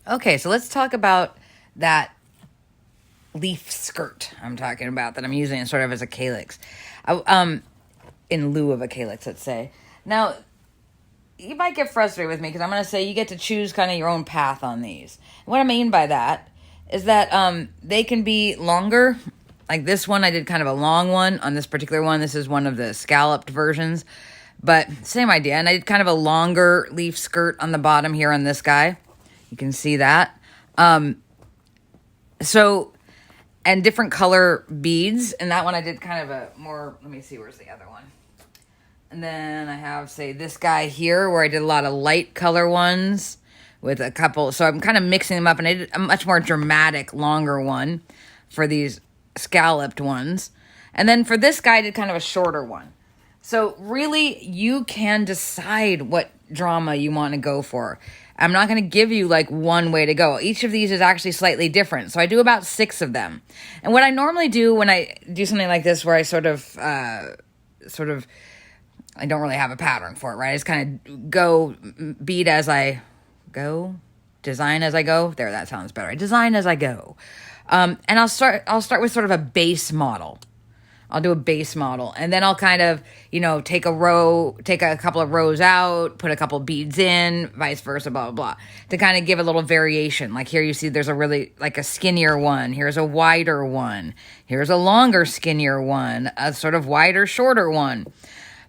Okay, so let's talk about that leaf skirt I'm talking about that I'm using sort of as a calyx. In lieu of a calyx, let's say. Now, you might get frustrated with me because I'm going to say you get to choose kind of your own path on these. And what I mean by that is that they can be longer. Like this one, I did kind of a long one on this particular one. This is one of the scalloped versions, but same idea. And I did kind of a longer leaf skirt on the bottom here on this guy. You can see that. And different color beads. And that one I did kind of a more, let me see, where's the other one? And then I have, say, this guy here where I did a lot of light color ones with a couple. So I'm kind of mixing them up. And I did a much more dramatic, longer one for these scalloped ones. And then for this guy, I did kind of a shorter one. So really, you can decide what drama you want to go for. I'm not going to give you like one way to go. Each of these is actually slightly different. So I do about 6 of them. And what I normally do when I do something like this where I sort of, I don't really have a pattern for it, right? I just kind of go bead as I go, design as I go. There, that sounds better. I design as I go. And I'll start with sort of a base model. I'll do a base model, and then I'll kind of, take a couple of rows out, put a couple of beads in, vice versa, blah, blah, blah, to kind of give a little variation. Like here you see there's a really, like a skinnier one. Here's a wider one. Here's a longer, skinnier one, a sort of wider, shorter one.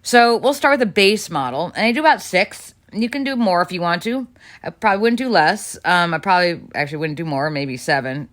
So we'll start with a base model, and I do about 6. You can do more if you want to. I probably wouldn't do less. I probably actually wouldn't do more, maybe 7.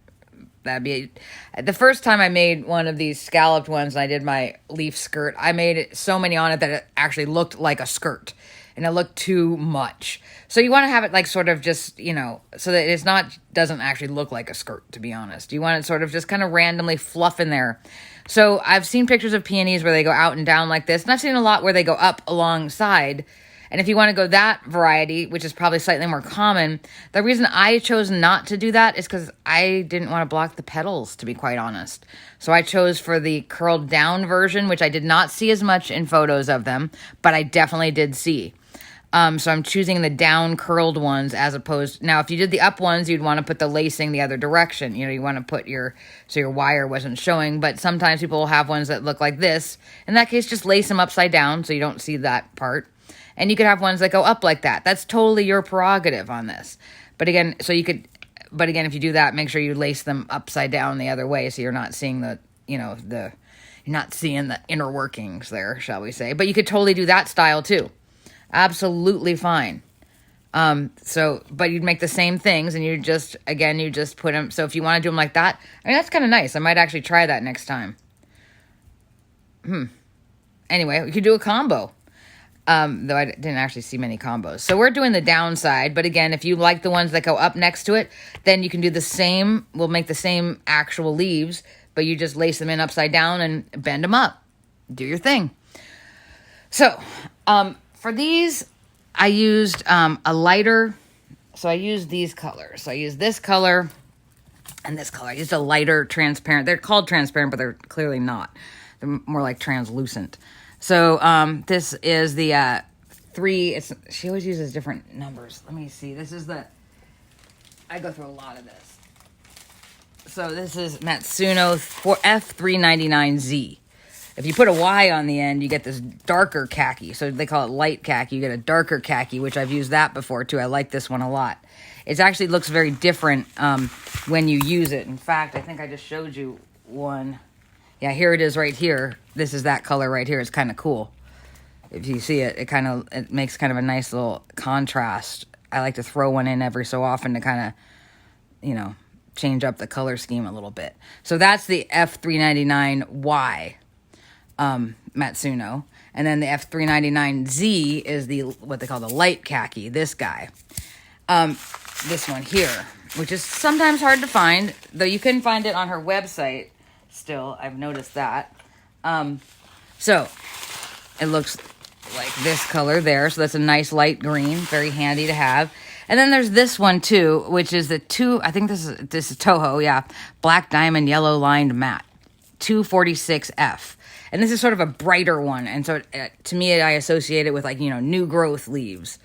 That'd be the first time I made one of these scalloped ones. And I did my leaf skirt. I made it so many on it that it actually looked like a skirt, and it looked too much. So you want to have it like sort of just so that it's not doesn't actually look like a skirt. To be honest, you want it sort of just kind of randomly fluff in there. So I've seen pictures of peonies where they go out and down like this, and I've seen a lot where they go up alongside. And if you want to go that variety, which is probably slightly more common, the reason I chose not to do that is because I didn't want to block the petals, to be quite honest. So I chose for the curled down version, which I did not see as much in photos of them, but I definitely did see. So I'm choosing the down curled ones as opposed. Now, if you did the up ones, you'd want to put the lacing the other direction. You want to put so your wire wasn't showing, but sometimes people will have ones that look like this. In that case, just lace them upside down so you don't see that part. And you could have ones that go up like that. That's totally your prerogative on this. But again, if you do that, make sure you lace them upside down the other way so you're not seeing you're not seeing the inner workings there, shall we say. But you could totally do that style too. Absolutely fine. But you'd make the same things and you just put them. So if you want to do them like that, that's kind of nice. I might actually try that next time. Anyway, we could do a combo. Though I didn't actually see many combos. So we're doing the downside, but again, if you like the ones that go up next to it, then you can do the same. We'll make the same actual leaves, but you just lace them in upside down and bend them up. Do your thing. So, for these, I used a lighter. So I used these colors. So I used this color and this color. I used a lighter transparent. They're called transparent, but they're clearly not. They're more like translucent. So this is the 3. She always uses different numbers. Let me see. This is I go through a lot of this. So this is Matsuno F399Z. If you put a Y on the end, you get this darker khaki. So they call it light khaki. You get a darker khaki, which I've used that before too. I like this one a lot. It actually looks very different when you use it. In fact, I think I just showed you one. Yeah, here it is right here. This is that color right here. It's kind of cool. If you see it, it makes kind of a nice little contrast. I like to throw one in every so often to kind of, change up the color scheme a little bit. So that's the F399Y Matsuno. And then the F399Z is what they call the light khaki, this guy. This one here, which is sometimes hard to find, though you can find it on her website. Still, I've noticed that. So it looks like this color there. So that's a nice light green, very handy to have. And then there's this one too, which is I think this is Toho, yeah. Black diamond yellow lined matte, 246F. And this is sort of a brighter one. And so to me, I associate it with new growth leaves.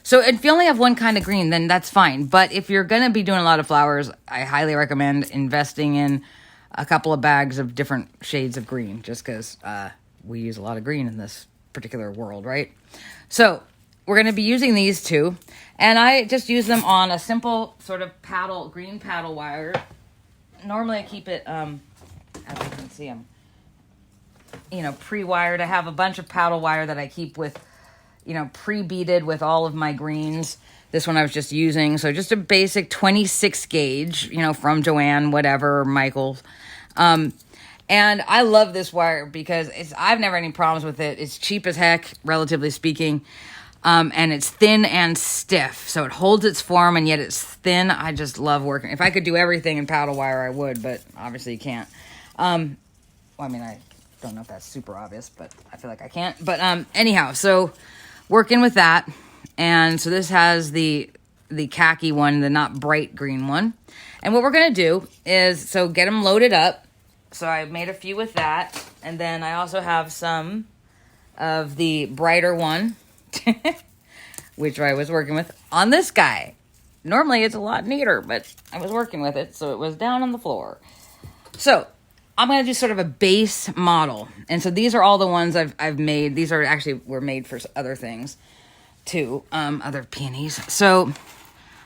So if you only have one kind of green, then that's fine. But if you're going to be doing a lot of flowers, I highly recommend investing in a couple of bags of different shades of green, just because we use a lot of green in this particular world, right? So we're going to be using these two, and I just use them on a simple sort of paddle, green paddle wire. Normally I keep it, as you can see, I'm, pre-wired. I have a bunch of paddle wire that I keep with, pre-beaded with all of my greens. This one I was just using, so just a basic 26 gauge, from Joanne, whatever, Michael's. And I love this wire because I've never had any problems with it. It's cheap as heck, relatively speaking. And it's thin and stiff, so it holds its form, and yet it's thin. I just love working. If I could do everything in paddle wire, I would, but obviously you can't. I don't know if that's super obvious, but I feel like I can't. But anyhow, so working with that, and so this has the khaki one, the not bright green one. And what we're going to do is, get them loaded up. So I made a few with that, and then I also have some of the brighter one, which I was working with on this guy. Normally it's a lot neater, but I was working with it, so it was down on the floor. So I'm going to do sort of a base model. And so these are all the ones I've made. These were made for other things too, other peonies. So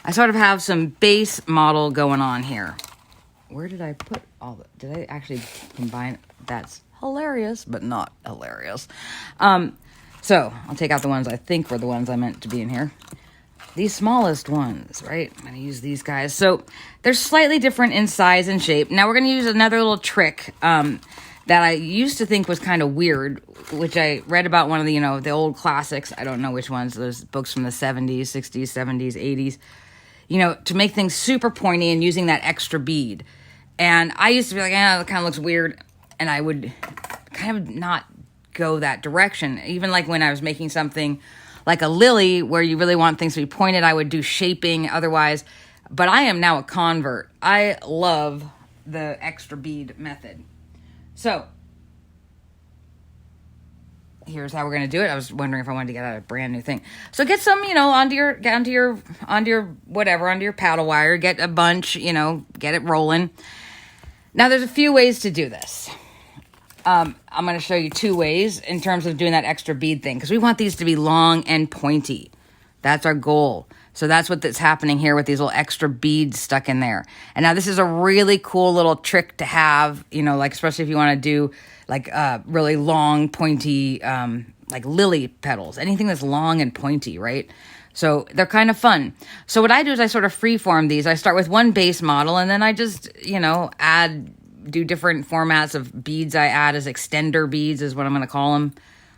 I sort of have some base model going on here. Where did I put did I actually combine? That's hilarious, but not hilarious. So I'll take out the ones I think were the ones I meant to be in here. These smallest ones, right? I'm going to use these guys. So they're slightly different in size and shape. Now we're going to use another little trick that I used to think was kind of weird, which I read about one of the, the old classics. I don't know which ones, those books from the 70s, 60s, 70s, 80s, to make things super pointy and using that extra bead. And I used to be like, that kind of looks weird. And I would kind of not go that direction. Even like when I was making something like a lily where you really want things to be pointed, I would do shaping otherwise. But I am now a convert. I love the extra bead method. So here's how we're going to do it. I was wondering if I wanted to get out a brand new thing. So get some, onto your paddle wire, get a bunch, get it rolling. Now there's a few ways to do this. I'm going to show you two ways in terms of doing that extra bead thing, because we want these to be long and pointy. That's our goal. So that's what's happening here with these little extra beads stuck in there. And now this is a really cool little trick to have, like especially if you want to do like really long, pointy, like lily petals, anything that's long and pointy, right? So they're kind of fun. So what I do is I sort of freeform these. I start with one base model, and then I just, do different formats of beads. I add as extender beads is what I'm going to call them.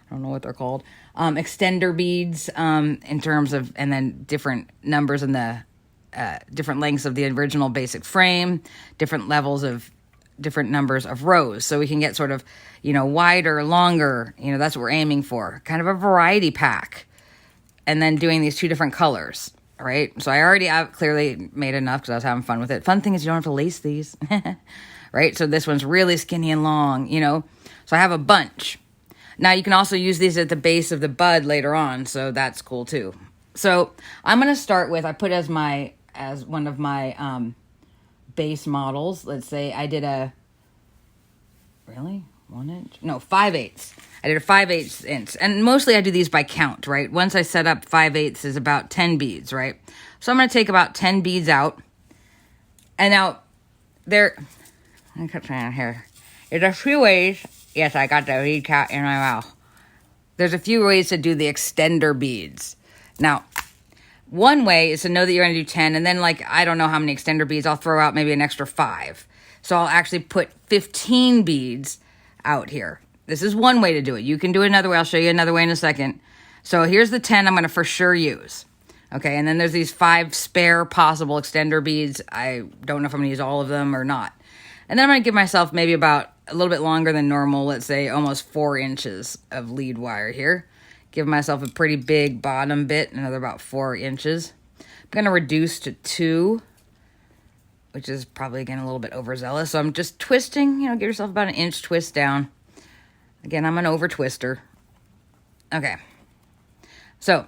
I don't know what they're called. Extender beads in terms of, and then different numbers in the different lengths of the original basic frame, different levels of different numbers of rows. So we can get sort of, wider, longer, that's what we're aiming for. Kind of a variety pack. And then doing these two different colors, right? So I already clearly made enough because I was having fun with it. Fun thing is you don't have to lace these. Right? So this one's really skinny and long, So I have a bunch. Now you can also use these at the base of the bud later on, so that's cool too. So I'm going to start with, I put as one of my base models. Let's say I did 1 inch? No, 5/8. I did a 5/8 inch. And mostly I do these by count, right? Once I set up 5/8 is about 10 beads, right? So I'm going to take about 10 beads out. And now I kept saying here. There's a few ways. Yes, I got the bead cat in my mouth. There's a few ways to do the extender beads. Now, one way is to know that you're going to do 10, and then I don't know how many extender beads. I'll throw out maybe an extra 5. So I'll actually put 15 beads out here. This is one way to do it. You can do it another way. I'll show you another way in a second. So here's the 10 I'm going to for sure use. Okay, and then there's these 5 spare possible extender beads. I don't know if I'm going to use all of them or not. And then I'm going to give myself maybe about a little bit longer than normal, let's say almost 4 inches of lead wire here. Give myself a pretty big bottom bit, another about 4 inches. I'm going to reduce to 2, which is probably, again, a little bit overzealous. So I'm just twisting, give yourself about an inch twist down. Again, I'm an over twister. Okay. So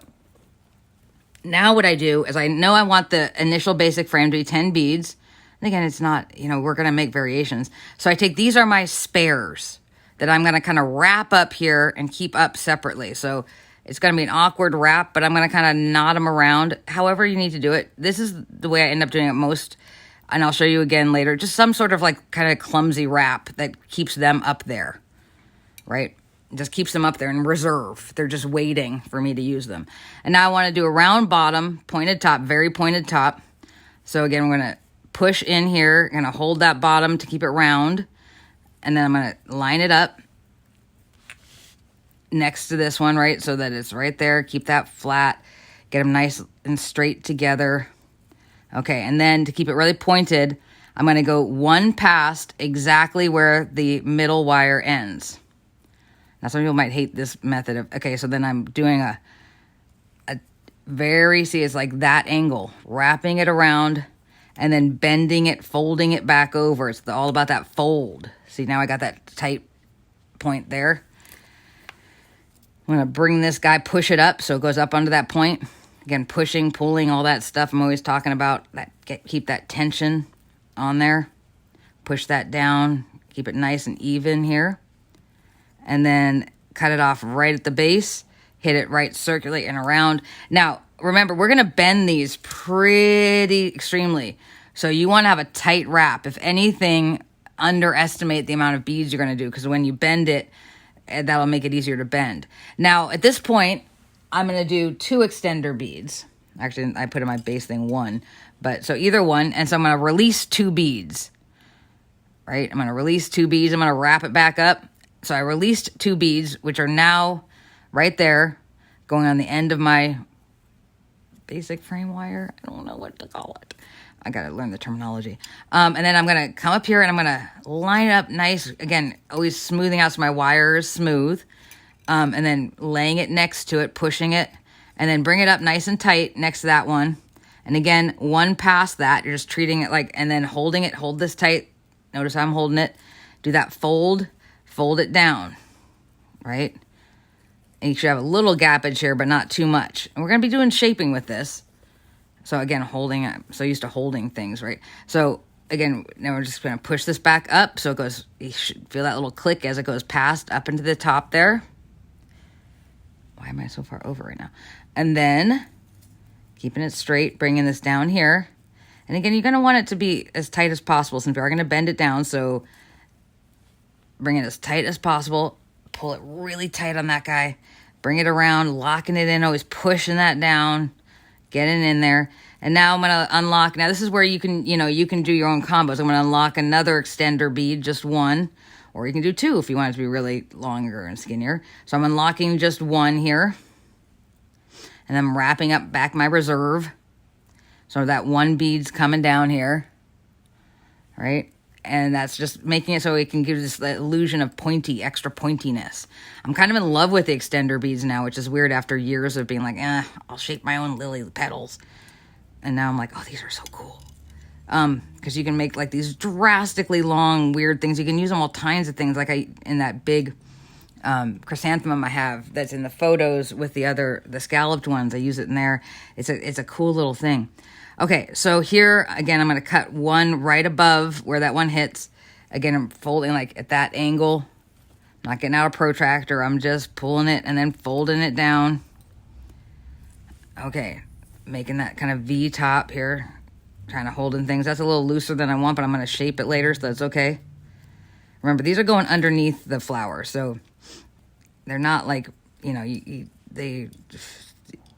Now what I do is I know I want the initial basic frame to be 10 beads. And again, it's not, we're going to make variations. So I take, these are my spares that I'm going to kind of wrap up here and keep up separately. So it's going to be an awkward wrap, but I'm going to kind of knot them around however you need to do it. This is the way I end up doing it most. And I'll show you again later. Just some sort of like kind of clumsy wrap that keeps them up there, right? Just keeps them up there in reserve. They're just waiting for me to use them. And now I want to do a round bottom, pointed top, very pointed top. So again, we're going to push in here, going to hold that bottom to keep it round. And then I'm going to line it up next to this one, right? So that it's right there. Keep that flat. Get them nice and straight together. Okay, and then to keep it really pointed, I'm going to go one past exactly where the middle wire ends. Now, some people might hate this method of, okay, so then I'm doing a very, see, it's like that angle, wrapping it around and then bending it, folding it back over. It's all about that fold. See, now I got that tight point there. I'm going to bring this guy, push it up so it goes up under that point. Again, pushing, pulling, all that stuff I'm always talking about. Keep that tension on there. Push that down, keep it nice and even here. And then cut it off right at the base, hit it right, circulate and around. Now, remember, we're going to bend these pretty extremely. So you want to have a tight wrap. If anything, underestimate the amount of beads you're going to do, because when you bend it, that'll make it easier to bend. Now, at this point, I'm going to do 2 extender beads. Actually, I put in my base thing 1. But so either one. And so I'm going to release 2 beads. Right? I'm going to release 2 beads. I'm going to wrap it back up. So I released 2 beads, which are now right there, going on the end of my basic frame wire. I don't know what to call it. I got to learn the terminology. And then I'm going to come up here and I'm going to line it up nice. Again, always smoothing out so my wire is smooth. And then laying it next to it, pushing it, and then bring it up nice and tight next to that one. And again, one past that, you're just treating it like, and then holding it, hold this tight. Notice how I'm holding it. Do that fold it down, right? And you should have a little gappage here, but not too much. And we're going to be doing shaping with this. So again, holding, I'm so used to holding things, right? So again, now we're just going to push this back up. So it goes, you should feel that little click as it goes past up into the top there. Why am I so far over right now? And then keeping it straight, bringing this down here. And again, you're going to want it to be as tight as possible since we are going to bend it down. So bring it as tight as possible. Pull it really tight on that guy. Bring it around, locking it in, always pushing that down, getting in there. And now I'm going to unlock. Now this is where you can, you can do your own combos. I'm going to unlock another extender bead, just 1. Or you can do 2 if you want it to be really longer and skinnier. So I'm unlocking just 1 here. And I'm wrapping up back my reserve. So that 1 bead's coming down here. Right? And that's just making it so it can give this illusion of pointy, extra pointiness. I'm kind of in love with the extender beads now, which is weird after years of being like, I'll shape my own lily petals. And now I'm like, oh, these are so cool. Because you can make like these drastically long, weird things. You can use them all kinds of things. Like in that big chrysanthemum I have that's in the photos with the scalloped ones. I use it in there. It's a cool little thing. Okay, so here, again, I'm going to cut 1 right above where that one hits. Again, I'm folding like at that angle. I'm not getting out a protractor. I'm just pulling it and then folding it down. Okay, making that kind of V top here. Trying to hold in things. That's a little looser than I want, but I'm going to shape it later, so that's okay. Remember, these are going underneath the flower, so they're not like,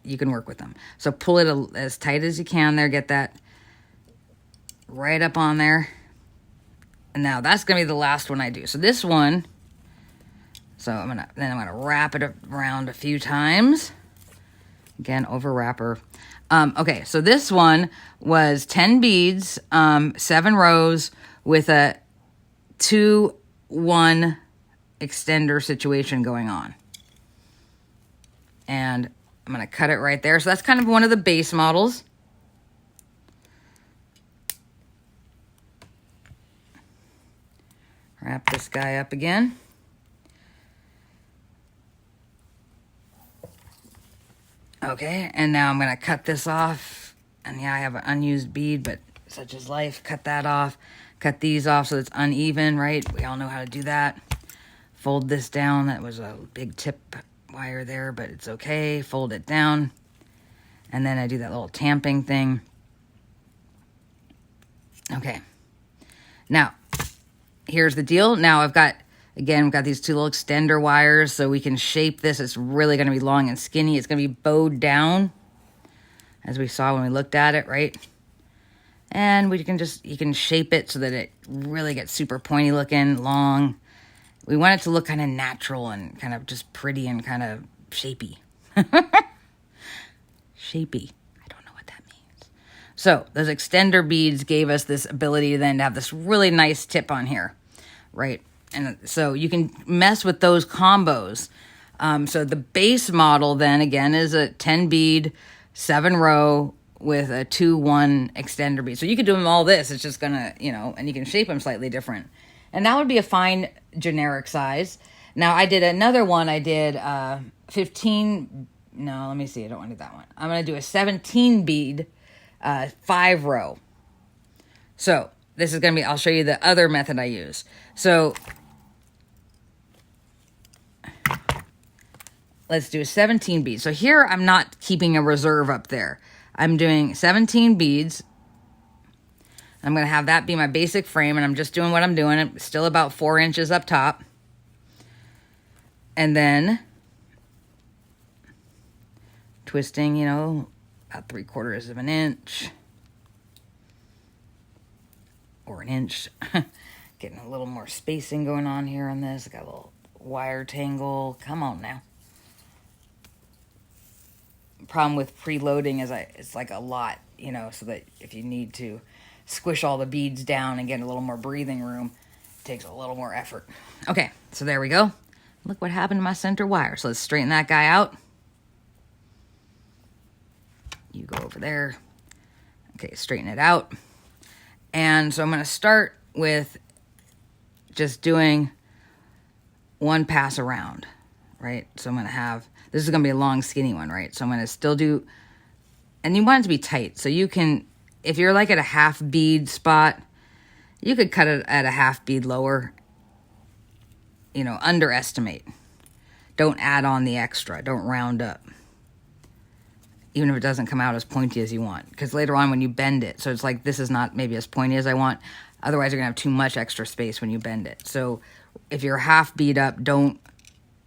you can work with them. So pull it as tight as you can there. Get that right up on there. And now that's going to be the last one I do. So this one, I'm going to wrap it around a few times. Again, over wrapper. Okay, so this one was 10 beads, 7 rows with a 2-1 extender situation going on. And I'm going to cut it right there. So that's kind of one of the base models. Wrap this guy up again. Okay, and now I'm gonna cut this off. And yeah, I have an unused bead, but such is life. Cut that off. Cut these off so it's uneven, right? We all know how to do that. Fold this down. That was a big tip wire there, but it's okay. Fold it down. And then I do that little tamping thing. Okay. Now, here's the deal. Now I've got, again, we've got these two little extender wires so we can shape this. It's really going to be long and skinny. It's going to be bowed down, as we saw when we looked at it, right? And we can just, you can shape it so that it really gets super pointy looking, long. We want it to look kind of natural and kind of just pretty and kind of shapy. Shapy. I don't know what that means. So those extender beads gave us this ability then to have this really nice tip on here, right? And so you can mess with those combos. So the base model then again is a 10 bead, 7 row with a 2-1 extender bead. So you could do them all this. It's just gonna, you know, and you can shape them slightly different. And that would be a fine generic size. Now I did another one. I did 15. No, let me see. I don't want to do that one. I'm going to do a 17 bead, 5 row. So this is going to be, I'll show you the other method I use. So let's do a 17 beads. So here I'm not keeping a reserve up there. I'm doing 17 beads. I'm going to have that be my basic frame, and I'm just doing what I'm doing. I'm still about 4 inches up top. And then twisting, you know, about 3/4 of an inch. Or an inch. Getting a little more spacing going on here on this. I got a little wire tangle. Come on now. Problem with preloading is it's like a lot, you know, so that if you need to squish all the beads down and get a little more breathing room, it takes a little more effort. Okay, so there we go. Look what happened to my center wire. So let's straighten that guy out. You go over there. Okay, straighten it out. And so I'm going to start with just doing one pass around, right? So I'm going to have, this is going to be a long skinny one, right? So I'm going to still do, and you want it to be tight. So you can, if you're like at a half bead spot, you could cut it at a half bead lower, you know, underestimate. Don't add on the extra. Don't round up. Even if it doesn't come out as pointy as you want. Because later on when you bend it, so it's like this is not maybe as pointy as I want. Otherwise you're going to have too much extra space when you bend it. So if you're half bead up, don't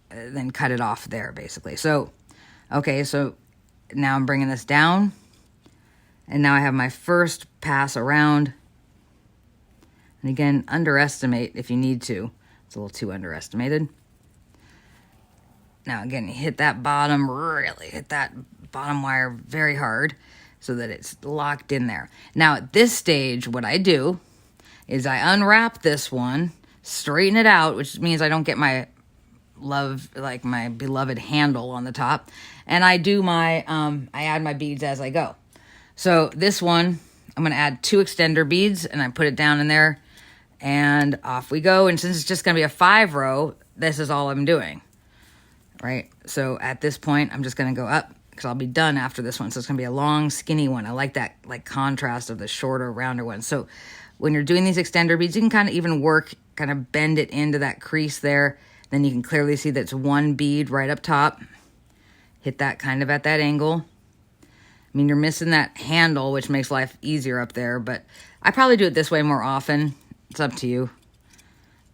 then cut it off there basically. So, okay, so now I'm bringing this down. And now I have my first pass around. And again, underestimate if you need to. It's a little too underestimated. Now again, you hit that bottom, really hit that bottom wire very hard so that it's locked in there. Now at this stage, what I do is I unwrap this one, straighten it out, which means I don't get my my beloved handle on the top, and I do my, I add my beads as I go. So this one, I'm going to add 2 extender beads, and I put it down in there, and off we go. And since it's just going to be a 5 row, this is all I'm doing, right? So at this point, I'm just going to go up, because I'll be done after this one. So it's going to be a long, skinny one. I like that like contrast of the shorter, rounder one. So when you're doing these extender beads, you can kind of even work, kind of bend it into that crease there. Then you can clearly see that's 1 bead right up top. Hit that kind of at that angle. I mean, you're missing that handle, which makes life easier up there, but I probably do it this way more often. It's up to you.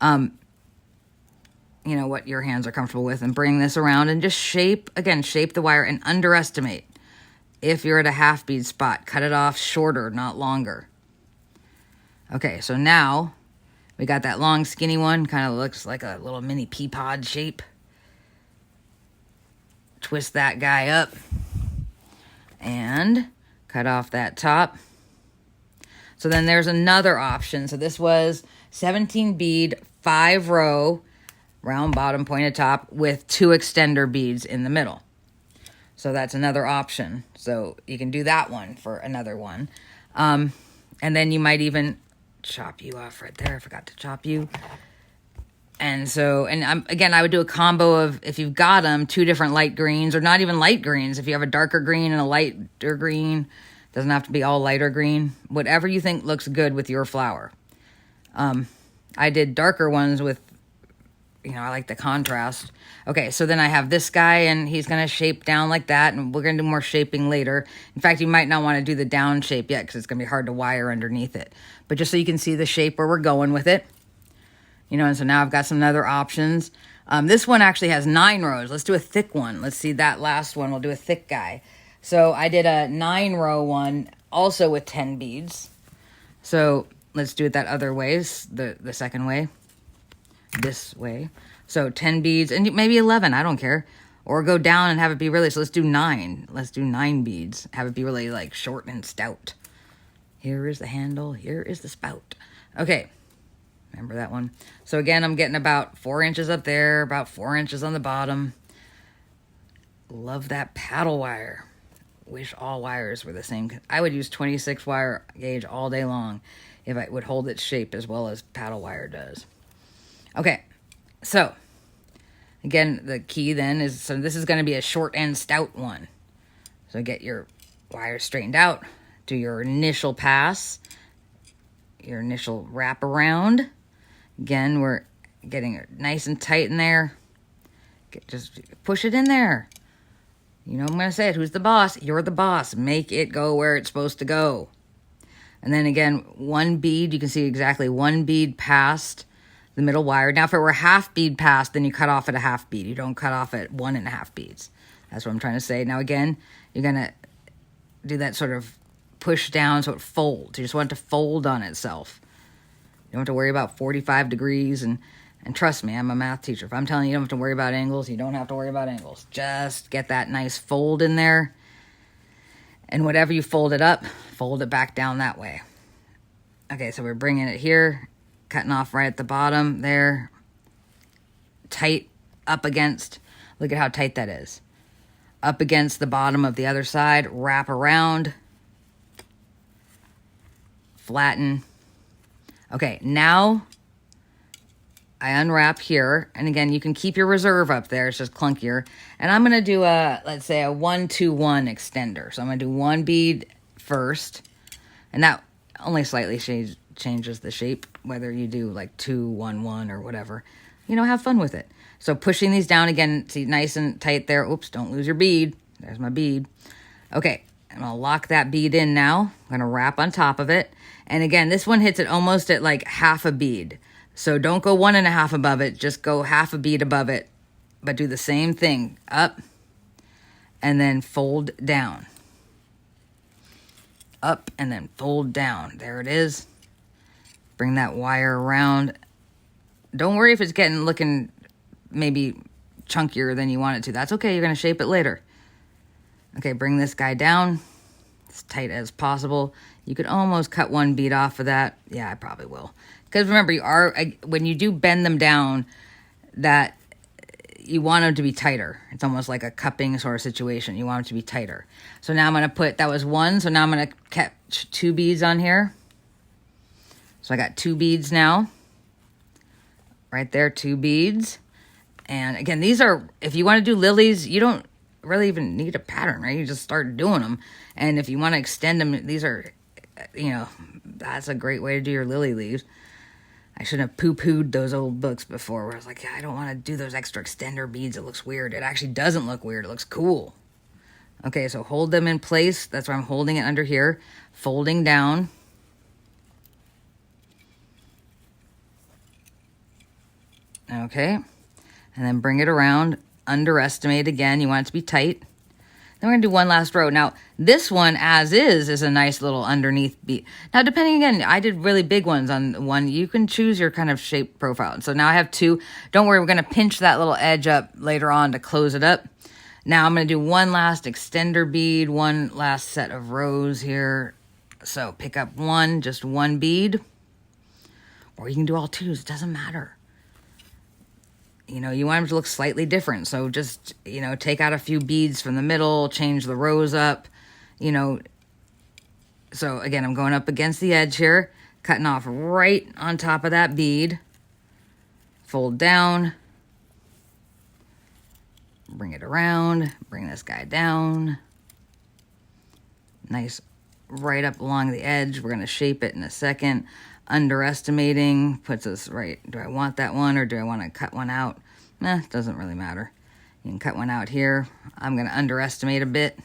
You know, what your hands are comfortable with, and bring this around and just shape, again, shape the wire and underestimate. If you're at a half bead spot, cut it off shorter, not longer. Okay, so now we got that long skinny one, kind of looks like a little mini pea pod shape. Twist that guy up and cut off that top. So then there's another option. So this was 17 bead, 5 row, round bottom, pointed top with 2 extender beads in the middle. So that's another option. So you can do that one for another one. And then you might even chop you off right there. I forgot to chop you. And so, again, I would do a combo of, if you've got them, 2 different light greens, or not even light greens. If you have a darker green and a lighter green, doesn't have to be all lighter green. Whatever you think looks good with your flower. I did darker ones with, I like the contrast. Okay, so then I have this guy, and he's going to shape down like that, and we're going to do more shaping later. In fact, you might not want to do the down shape yet, because it's going to be hard to wire underneath it. But just so you can see the shape where we're going with it. And so now I've got some other options. This one actually has 9 rows. Let's do a thick one. Let's see that last one. We'll do a thick guy. So I did a 9-row one, also with 10 beads. So let's do it that other way, the second way. This way. So 10 beads, and maybe 11, I don't care. Or go down and have it be really, so let's do 9. Let's do 9 beads. Have it be really like short and stout. Here is the handle, here is the spout. Okay, remember that one? So again, I'm getting about 4 inches up there, about 4 inches on the bottom. Love that paddle wire. Wish all wires were the same. I would use 26 wire gauge all day long if I would hold its shape as well as paddle wire does. Okay, so again, the key then is, so this is going to be a short and stout one. So get your wire straightened out, do your initial pass, your initial wrap around. Again, we're getting it nice and tight in there. Just push it in there. I'm going to say it. Who's the boss? You're the boss. Make it go where it's supposed to go. And then again, 1 bead. You can see exactly 1 bead past the middle wire. Now, if it were half bead past, then you cut off at a half bead. You don't cut off at 1.5 beads. That's what I'm trying to say. Now, again, you're going to do that sort of push down so it folds. You just want it to fold on itself. You don't have to worry about 45 degrees. And trust me, I'm a math teacher. If I'm telling you don't have to worry about angles, you don't have to worry about angles. Just get that nice fold in there. And whatever you fold it up, fold it back down that way. Okay, so we're bringing it here. Cutting off right at the bottom there. Tight up against, look at how tight that is. Up against the bottom of the other side. Wrap around. Flatten. Okay, now I unwrap here. And again, you can keep your reserve up there. It's just clunkier. And I'm going to do let's say a 1-2-1 extender. So I'm going to do 1 bead first. And that only slightly changes the shape, whether you do like 2-1-1 or whatever. Have fun with it. So pushing these down again, see, nice and tight there. Oops, don't lose your bead. There's my bead. Okay, and I'll lock that bead in now. I'm going to wrap on top of it. And again, this one hits it almost at like half a bead. So don't go 1.5 above it. Just go half a bead above it. But do the same thing. Up and then fold down. Up and then fold down. There it is. Bring that wire around. Don't worry if it's looking maybe chunkier than you want it to. That's okay. You're going to shape it later. Okay, bring this guy down as tight as possible. You could almost cut 1 bead off of that. Yeah, I probably will. Because remember, when you do bend them down, that you want them to be tighter. It's almost like a cupping sort of situation. You want them to be tighter. So now I'm going to put, that was 1. So now I'm going to catch 2 beads on here. So I got 2 beads now. Right there, 2 beads. And again, these are, if you want to do lilies, you don't really even need a pattern, right? You just start doing them. And if you want to extend them, these are, that's a great way to do your lily leaves. I shouldn't have poo-pooed those old books before where I was like, yeah, I don't want to do those extra extender beads. It looks weird. It actually doesn't look weird. It looks cool. Okay, so hold them in place. That's why I'm holding it under here. Folding down. Okay, and then bring it around. Underestimate again. You want it to be tight. Then we're going to do 1 last row. Now, this one, as is a nice little underneath bead. Now, depending, again, I did really big ones on one. You can choose your kind of shape profile. So now I have 2. Don't worry, we're going to pinch that little edge up later on to close it up. Now I'm going to do 1 last extender bead, 1 last set of rows here. So pick up 1, just 1 bead. Or you can do all 2s. It doesn't matter. You want them to look slightly different. So just, take out a few beads from the middle, change the rows up, So again, I'm going up against the edge here, cutting off right on top of that bead. fold down, bring it around, bring this guy down. Nice right up along the edge. We're going to shape it in a second. Underestimating puts us right. Do I want that one or do I want to cut one out? It doesn't really matter. You can cut one out here. I'm going to underestimate a bit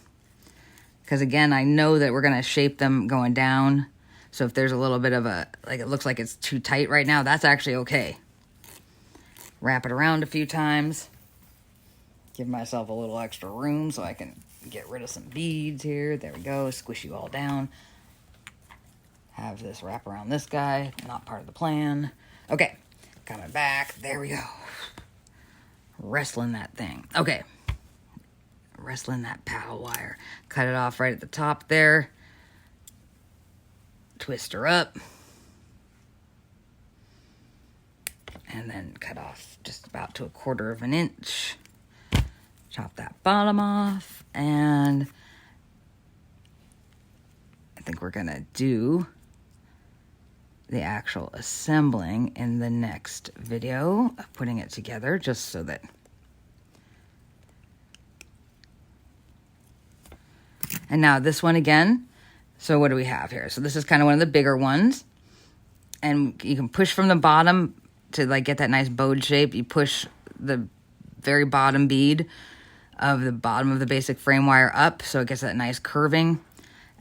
because, again, I know that we're going to shape them going down. So if there's a little bit of a, like it looks like it's too tight right now, that's actually okay. Wrap it around a few times. Give myself a little extra room so I can get rid of some beads here. There we go. Squish you all down. Have this wrap around this guy. Not part of the plan. Okay. Coming back. There we go. Wrestling that thing. Okay. Wrestling that paddle wire. Cut it off right at the top there. Twist her up. And then cut off just about to 1/4 of an inch. Chop that bottom off. And I think we're going to do the actual assembling in the next video of putting it together, just so that and now this one again. So what do we have here? So this is kind of one of the bigger ones, and you can push from the bottom to like get that nice bowed shape. You push the very bottom bead of the bottom of the basic frame wire up so it gets that nice curving,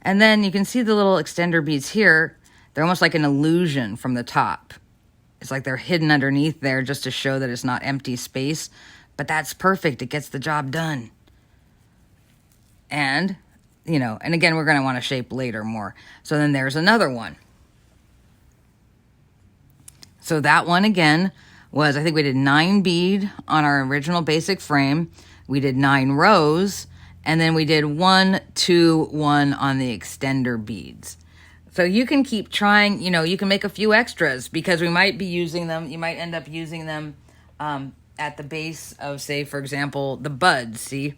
and then you can see the little extender beads here. They're almost like an illusion from the top. It's like they're hidden underneath there just to show that it's not empty space. But that's perfect. It gets the job done. And, you know, and again, we're going to want to shape later more. So then there's another one. So that one again was, I think we did 9 bead on our original basic frame. We did 9 rows. And then we did 1, 2, 1 on the extender beads. So you can keep trying, you know, you can make a few extras because we might be using them. You might end up using them at the base of, say, for example, the buds. See?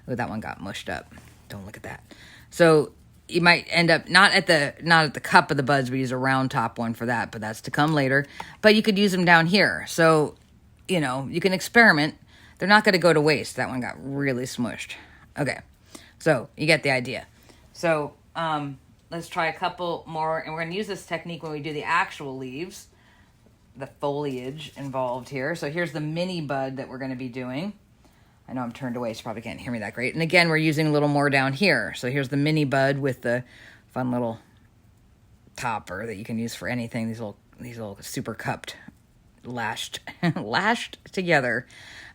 Oh, that one got mushed up. Don't look at that. So you might end up not at the cup of the buds. We use a round top one for that, but that's to come later. But you could use them down here. So, you know, you can experiment. They're not going to go to waste. That one got really smushed. Okay. So you get the idea. So, let's try a couple more, and we're going to use this technique when we do the actual leaves, the foliage involved here. So here's the mini bud that we're going to be doing. I know I'm turned away, so you probably can't hear me that great. And again, we're using a little more down here. So here's the mini bud with the fun little topper that you can use for anything. These little super cupped, lashed together.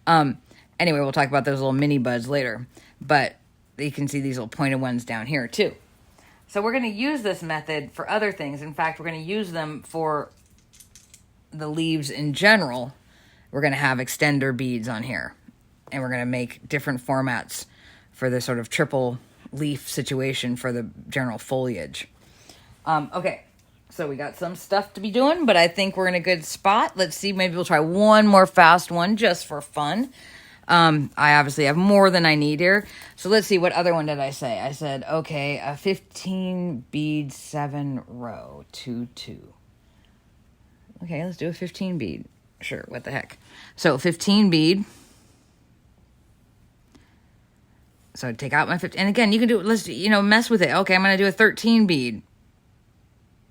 Anyway, we'll talk about those little mini buds later. But you can see these little pointed ones down here too. So we're going to use this method for other things. In fact, we're going to use them for the leaves in general. We're going to have extender beads on here. And we're going to make different formats for the sort of triple leaf situation for the general foliage. Okay, so we got some stuff to be doing, but I think we're in a good spot. Let's see, maybe we'll try one more fast one just for fun. I obviously have more than I need here. So let's see, what other one did I say? I said, okay, a 15 bead, 7 row, 2, 2. Okay, let's do a 15 bead. Sure, what the heck. So 15 bead. So take out my 15. And again, you can do, let's, you know, mess with it. Okay, I'm going to do a 13 bead.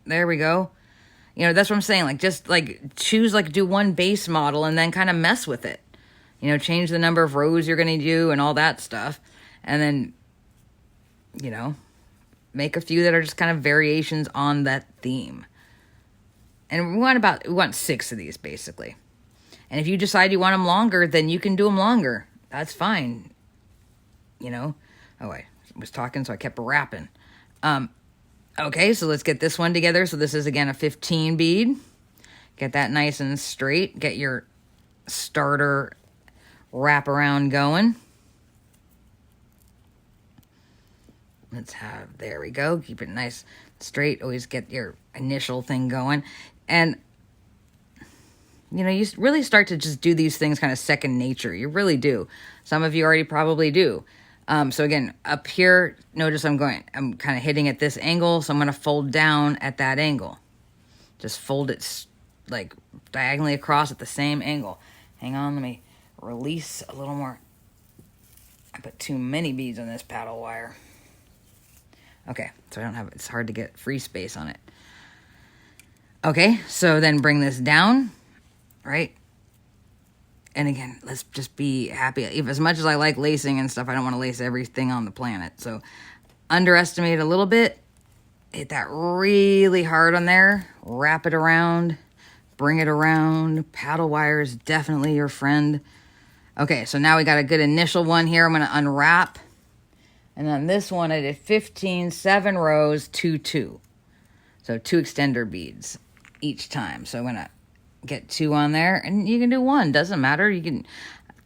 There we go. You know, that's what I'm saying. Like, just like choose, like do one base model and then kind of mess with it. You know, change the number of rows you're going to do and all that stuff. And then, you know, make a few that are just kind of variations on that theme. And we want 6 of these, basically. And if you decide you want them longer, then you can do them longer. That's fine. You know? Oh, I was talking, so I kept rapping. Okay, so let's get this one together. So this is, again, a 15 bead. Get that nice and straight. Get your starter wrap around going. Let's have, there we go. Keep it nice, straight. Always get your initial thing going. And, you know, you really start to just do these things kind of second nature. You really do. Some of you already probably do. So again, up here, notice I'm kind of hitting at this angle. So I'm going to fold down at that angle. Just fold it like diagonally across at the same angle. Hang on, let me release a little more. I put too many beads on this paddle wire. Okay, so I don't have, it's hard to get free space on it. Okay, so then bring this down, right? And again, let's just be happy. If, as much as I like lacing and stuff, I don't want to lace everything on the planet. So underestimate a little bit. Hit that really hard on there. Wrap it around. Bring it around. Paddle wire is definitely your friend. Okay, so now we got a good initial one here. I'm going to unwrap. And on this one, I did 15, 7 rows, 2, 2. So 2 extender beads each time. So I'm going to get 2 on there. And you can do 1. Doesn't matter. You can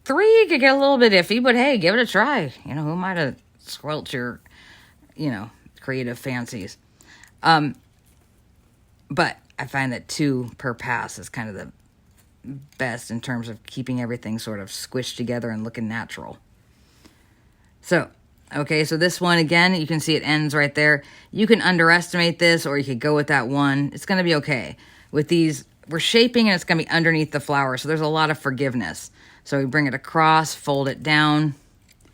3, you could get a little bit iffy. But hey, give it a try. You know, who might have squelched your, you know, creative fancies. But I find that 2 per pass is kind of the best in terms of keeping everything sort of squished together and looking natural. So, okay, so this one, again, you can see it ends right there. You can underestimate this, or you could go with that 1. It's going to be okay. With these, we're shaping, and it's going to be underneath the flower, so there's a lot of forgiveness. So we bring it across, fold it down.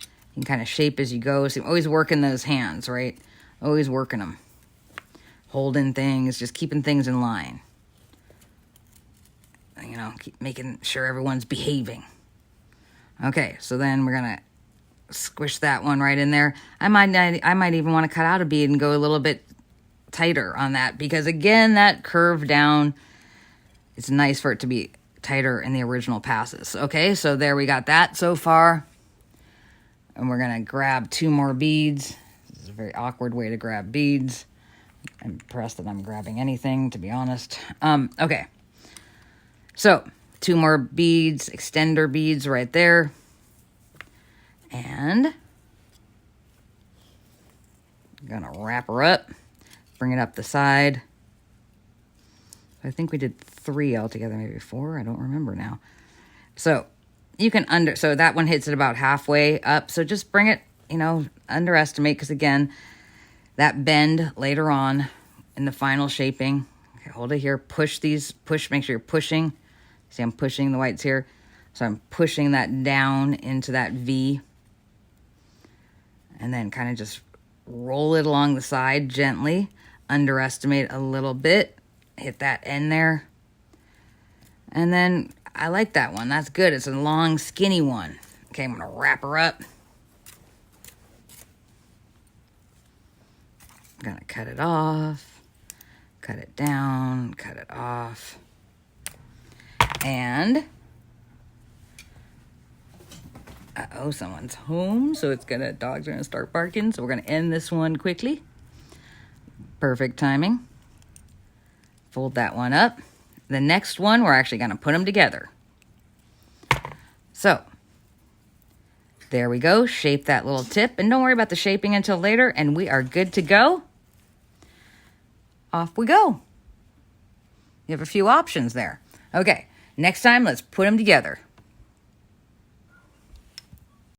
You can kind of shape as you go. So you're always working those hands, right? Always working them. Holding things, just keeping things in line. You know, keep making sure everyone's behaving. Okay, so then we're going to squish that one right in there. I might even want to cut out a bead and go a little bit tighter on that, because again, that curve down, it's nice for it to be tighter in the original passes. Okay, so there we got that so far. And we're going to grab 2 more beads. This is a very awkward way to grab beads. I'm impressed that I'm grabbing anything, to be honest. Okay. So, 2 more beads, extender beads right there. And I'm going to wrap her up, bring it up the side. I think we did 3 altogether, maybe 4. I don't remember now. So, you can so that one hits it about halfway up. So just bring it, you know, underestimate, because again, that bend later on in the final shaping. Okay, hold it here, push, make sure you're pushing. See, I'm pushing the whites here. So I'm pushing that down into that V. And then kind of just roll it along the side gently. Underestimate a little bit. Hit that end there. And then I like that one. That's good. It's a long, skinny one. Okay, I'm going to wrap her up. I'm going to cut it off. Cut it down. Cut it off. And uh-oh, someone's home, so dogs are gonna start barking, so we're gonna end this one quickly. Perfect timing. Fold that one up. The next one, we're actually gonna put them together. So, there we go. Shape that little tip, and don't worry about the shaping until later, and we are good to go. Off we go. You have a few options there. Okay, next time, let's put them together.